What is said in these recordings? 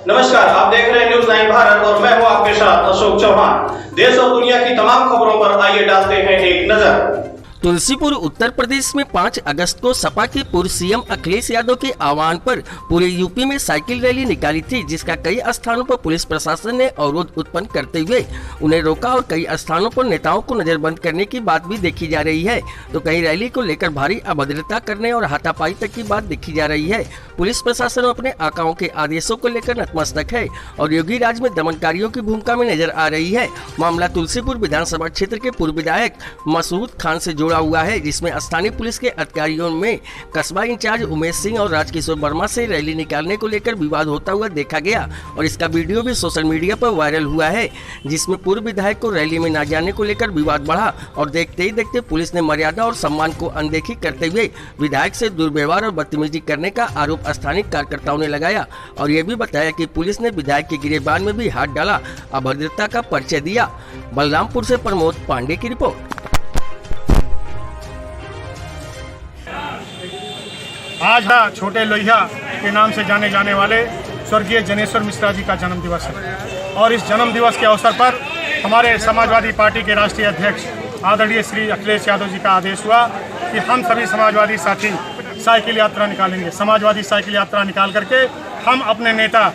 नमस्कार, आप देख रहे हैं न्यूज़ 9 भारत और मैं हूं आपके साथ अशोक चौहान। देश और दुनिया की तमाम खबरों पर आइए डालते हैं एक नजर। तुलसीपुर उत्तर प्रदेश में 5 अगस्त को सपा के पूर्व सीएम अखिलेश यादव के आह्वान पर पूरे यूपी में साइकिल रैली निकाली थी, जिसका कई स्थानों पर पुलिस प्रशासन ने अवरोध उत्पन्न करते हुए उन्हें रोका और कई स्थानों पर नेताओं को नजरबंद करने की बात भी देखी जा रही है, तो कहीं रैली को लेकर भारी अभद्रता करने और हाथापाई तक की बात देखी जा रही है। पुलिस प्रशासन अपने आकाओं के आदेशों को लेकर नतमस्तक है और योगी राज में दमनकारियों की भूमिका में नजर आ रही है। मामला तुलसीपुर विधानसभा क्षेत्र के पूर्व विधायक मसूद खान से जुड़ा हुआ है, जिसमें स्थानीय पुलिस के अधिकारियों में कस्बा इंचार्ज उमेश सिंह और राजकिशोर वर्मा से रैली निकालने को लेकर विवाद होता हुआ देखा गया और इसका वीडियो भी सोशल मीडिया पर वायरल हुआ है, जिसमें पूर्व विधायक को रैली में न जाने को लेकर विवाद बढ़ा और देखते ही देखते पुलिस ने मर्यादा और सम्मान को अनदेखी करते हुए विधायक से दुर्व्यवहार और बदतमीजी करने का आरोप स्थानीय कार्यकर्ताओं ने लगाया और ये भी बताया कि पुलिस ने विधायक के गिरेबान में भी हाथ डाला, अभद्रता का परिचय दिया। बलरामपुर से प्रमोद पांडे की रिपोर्ट। आज छोटे लोहिया के नाम से जाने जाने वाले स्वर्गीय जनेश्वर मिश्रा जी का जन्म दिवस है और इस जन्म दिवस के अवसर पर हमारे समाजवादी पार्टी के राष्ट्रीय अध्यक्ष आदरणीय श्री अखिलेश यादव जी का आदेश हुआ कि हम सभी समाजवादी साथी साइकिल यात्रा निकालेंगे। समाजवादी साइकिल यात्रा निकाल करके हम अपने नेता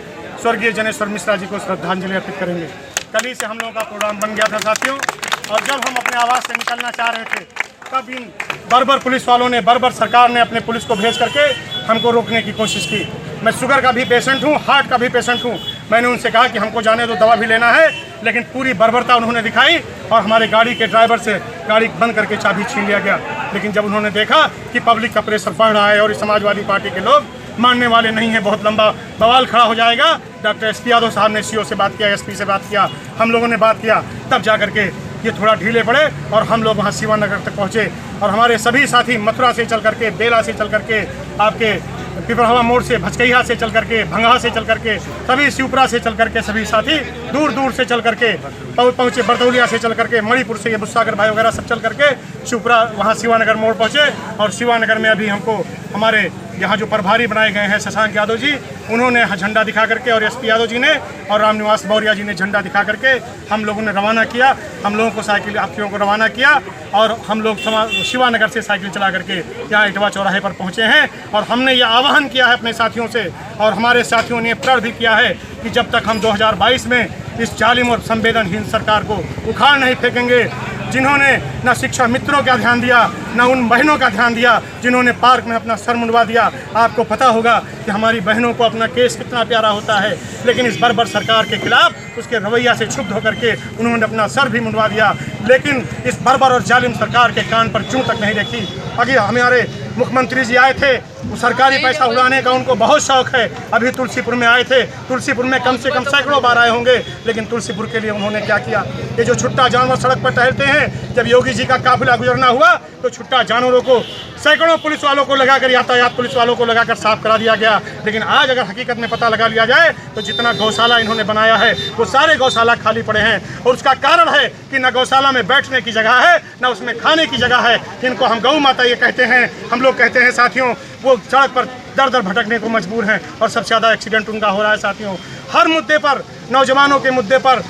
स्वर्गीय जनेश्वर मिश्रा जी को श्रद्धांजलि अर्पित करेंगे। कल ही से हम लोगों का प्रोग्राम बन गया था साथियों, और जब हम अपने आवास से निकलना चाह रहे थे तब इन बर्बर पुलिस वालों ने, बर्बर सरकार ने अपने पुलिस को भेज करके हमको रोकने की कोशिश की। मैं शुगर का भी पेशेंट हूँ, हार्ट का भी पेशेंट हूँ। मैंने उनसे कहा कि हमको जाने दो, दवा भी लेना है, लेकिन पूरी बर्बरता उन्होंने दिखाई और हमारे गाड़ी के ड्राइवर से गाड़ी बंद करके चाबी छीन लिया गया। लेकिन जब उन्होंने देखा कि पब्लिक का प्रेशर बढ़ रहा है और इस समाजवादी पार्टी के लोग मानने वाले नहीं हैं, बहुत लंबा बवाल खड़ा हो जाएगा। डॉक्टर एसपी यादव साहब ने सीओ से बात किया, एसपी से बात किया, हम लोगों ने बात किया, तब जा करके ये थोड़ा ढीले पड़े और हम लोग वहाँ शिवानगर तक पहुँचे और हमारे सभी साथी मथुरा से चल करके, बेला से चल करके, आपके पिपरहवा मोड़ से, भचकैया से चल करके, भंगा से चल करके, सभी शिवपुरा से चल करके सभी साथी दूर दूर से चल करके पहुँचे, बरदौलिया से चल करके, मणिपुर से ये बुस्सागर भाई वगैरह सब चल करके शिवपुरा वहाँ शिवानगर मोड़ पहुँचे। और शिवानगर में अभी हमको हमारे यहाँ जो प्रभारी बनाए गए हैं शशांक यादव जी, उन्होंने झंडा दिखा करके और एसपी यादव जी ने और रामनिवास मौर्य जी ने झंडा दिखा करके हम लोगों ने रवाना किया, हम लोगों को साइकिल यात्रियों को रवाना किया और हम लोग शिवानगर से साइकिल चला करके यहाँ इटवा चौराहे पर पहुँचे हैं। और हमने ये आह्वान किया है अपने साथियों से और हमारे साथियों ने प्रण भी किया है कि जब तक हम 2022 में इस जालिम और संवेदनहीन सरकार को उखाड़ नहीं फेंकेंगे, जिन्होंने न शिक्षा मित्रों का ध्यान दिया, न उन बहनों का ध्यान दिया जिन्होंने पार्क में अपना सर मुंडवा दिया। आपको पता होगा कि हमारी बहनों को अपना केस कितना प्यारा होता है, लेकिन इस बर्बर सरकार के खिलाफ उसके रवैया से क्षुब्ध होकर के उन्होंने अपना सर भी मुंडवा दिया, लेकिन इस बर्बर और जालिम सरकार के कान पर जूं तक नहीं रखी। अभी हमारे मुख्यमंत्री जी आए थे, वो सरकारी पैसा उड़ाने का उनको बहुत शौक है। अभी तुलसीपुर में आए थे, तुलसीपुर में कम से कम सैकड़ों बार आए होंगे, लेकिन तुलसीपुर के लिए उन्होंने क्या किया? ये जो छुट्टा जानवर सड़क पर टहलते हैं, जब योगी जी का काफिला गुजरना हुआ तो छुट्टा जानवरों को सैकड़ों पुलिस वालों को लगाकर, यातायात पुलिस वालों को लगाकर साफ करा दिया गया। लेकिन आज अगर हकीकत में पता लगा लिया जाए तो जितना गौशाला इन्होंने बनाया है वो सारे गौशाला खाली पड़े हैं और उसका कारण है कि न गौशाला में बैठने की जगह है, न उसमें खाने की जगह है। इनको हम गौ माता ये कहते हैं, हम लोग कहते हैं साथियों, वो सड़क पर दर दर भटकने को मजबूर हैं और सबसे ज़्यादा एक्सीडेंट उनका हो रहा है साथियों। हर मुद्दे पर, नौजवानों के मुद्दे पर,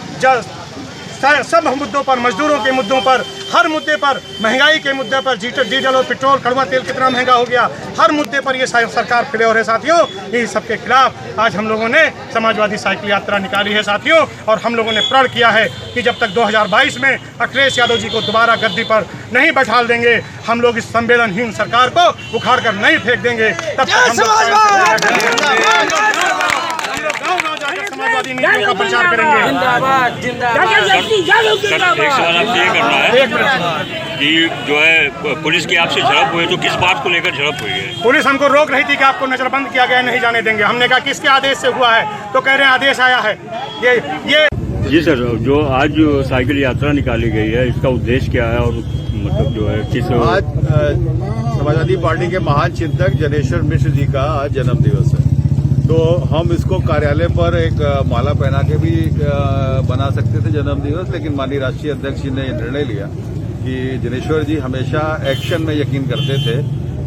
सब मुद्दों पर, मजदूरों के मुद्दों पर, हर मुद्दे पर, महंगाई के मुद्दे पर, डीजल और पेट्रोल, कड़वा तेल कितना महंगा हो गया, हर मुद्दे पर ये सरकार खड़े हो रहे साथियों। यही सबके खिलाफ आज हम लोगों ने समाजवादी साइकिल यात्रा निकाली है साथियों और हम लोगों ने प्रण किया है कि जब तक 2022 में अखिलेश यादव जी को दोबारा गद्दी पर नहीं बैठाल देंगे, हम लोग इस संवेदनहीन सरकार को उखाड़ कर नहीं फेंक देंगे। तब तक हम गाँव-गाँव जाकर समाजवादी नीतियों का प्रचार करेंगे। एक सवाल आपसे ये करना है कि जो है पुलिस की आपसे झड़प हुई, तो किस बात को लेकर झड़प हुई है? पुलिस हमको रोक रही थी कि आपको नजरबंद किया गया, नहीं जाने देंगे। हमने कहा किसके आदेश से हुआ है? तो कह रहे हैं आदेश आया है। ये जी सर, जो आज साइकिल यात्रा निकाली गई है, इसका उद्देश्य क्या है और मतलब जो है किस? आज समाजवादी पार्टी के महान चिंतक जनेश्वर मिश्र जी का आज जन्म दिवस है, तो हम इसको कार्यालय पर एक माला पहना के भी बना सकते थे जन्म दिवस, लेकिन माननीय राष्ट्रीय अध्यक्ष जी ने निर्णय लिया कि जनेश्वर जी हमेशा एक्शन में यकीन करते थे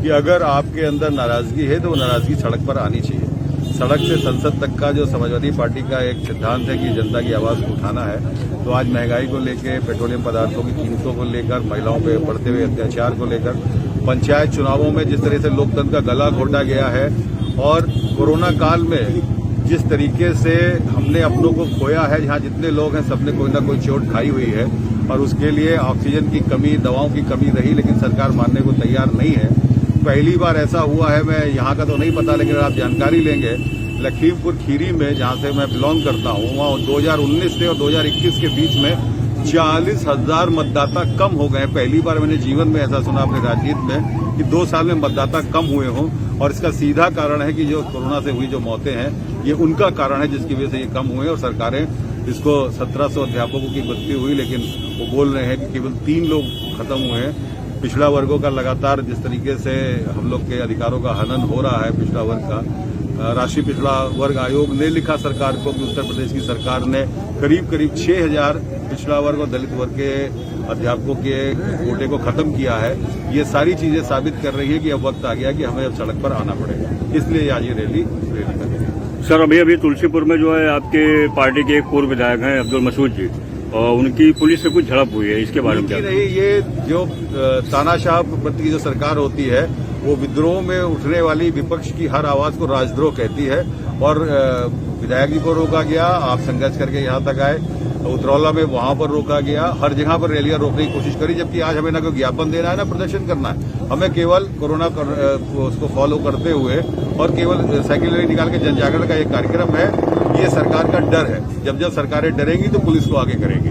कि अगर आपके अंदर नाराजगी है तो वो नाराजगी सड़क पर आनी चाहिए। सड़क से संसद तक का जो समाजवादी पार्टी का एक सिद्धांत है कि जनता की आवाज़ को उठाना है, तो आज महंगाई को लेकर, पेट्रोलियम पदार्थों की कीमतों को लेकर, महिलाओं पे बढ़ते हुए अत्याचार को लेकर, पंचायत चुनावों में जिस तरह से लोकतंत्र का गला घोटा गया है और कोरोना काल में जिस तरीके से हमने अपनों को खोया है, जहाँ जितने लोग हैं सबने कोई ना कोई चोट खाई हुई है और उसके लिए ऑक्सीजन की कमी, दवाओं की कमी रही, लेकिन सरकार मानने को तैयार नहीं है। पहली बार ऐसा हुआ है, मैं यहाँ का तो नहीं पता, लेकिन आप जानकारी लेंगे, लखीमपुर खीरी में जहाँ से मैं बिलोंग करता हूँ, वहाँ 2019 से और 2021 के बीच में 40,000 मतदाता कम हो गए। पहली बार मैंने जीवन में ऐसा सुना अपने राजनीति में कि 2 साल में मतदाता कम हुए हों, और इसका सीधा कारण है कि जो कोरोना से हुई जो मौतें हैं, ये उनका कारण है जिसकी वजह से ये कम हुए। और सरकारें इसको 1700 अध्यापकों की मृत्यु हुई, लेकिन वो बोल रहे हैं कि केवल 3 लोग खत्म हुए हैं। पिछड़ा वर्गों का लगातार जिस तरीके से हम लोग के अधिकारों का हनन हो रहा है, पिछड़ा वर्ग का, राष्ट्रीय पिछड़ा वर्ग आयोग ने लिखा सरकार को कि उत्तर प्रदेश की सरकार ने करीब 6000 पिछड़ा वर्ग और दलित वर्ग के अध्यापकों के कोटे को खत्म किया है। ये सारी चीजें साबित कर रही है कि अब वक्त आ गया कि हमें अब सड़क पर आना पड़ेगा, इसलिए आज ये रैली करेंगे। सर, अभी तुलसीपुर में जो है आपके पार्टी के एक पूर्व विधायक हैं अब्दुल मसूद जी, और उनकी पुलिस से कुछ झड़प हुई है, इसके बारे में क्या? नहीं, ये जो तानाशाह प्रति की जो सरकार होती है, वो विद्रोह में उठने वाली विपक्ष की हर आवाज को राजद्रोह कहती है। और विधायक जी को रोका गया, आप संघर्ष करके यहाँ तक आए, उतरौला में वहां पर रोका गया, हर जगह पर रैलियां रोकने की कोशिश करी, जबकि आज हमें ना कोई ज्ञापन देना है ना प्रदर्शन करना है। हमें केवल कोरोना उसको फॉलो करते हुए और केवल साइकिल रैली निकाल के जन जागरण का एक कार्यक्रम है। ये सरकार का डर है, जब सरकारें डरेंगी तो पुलिस को आगे करेगी।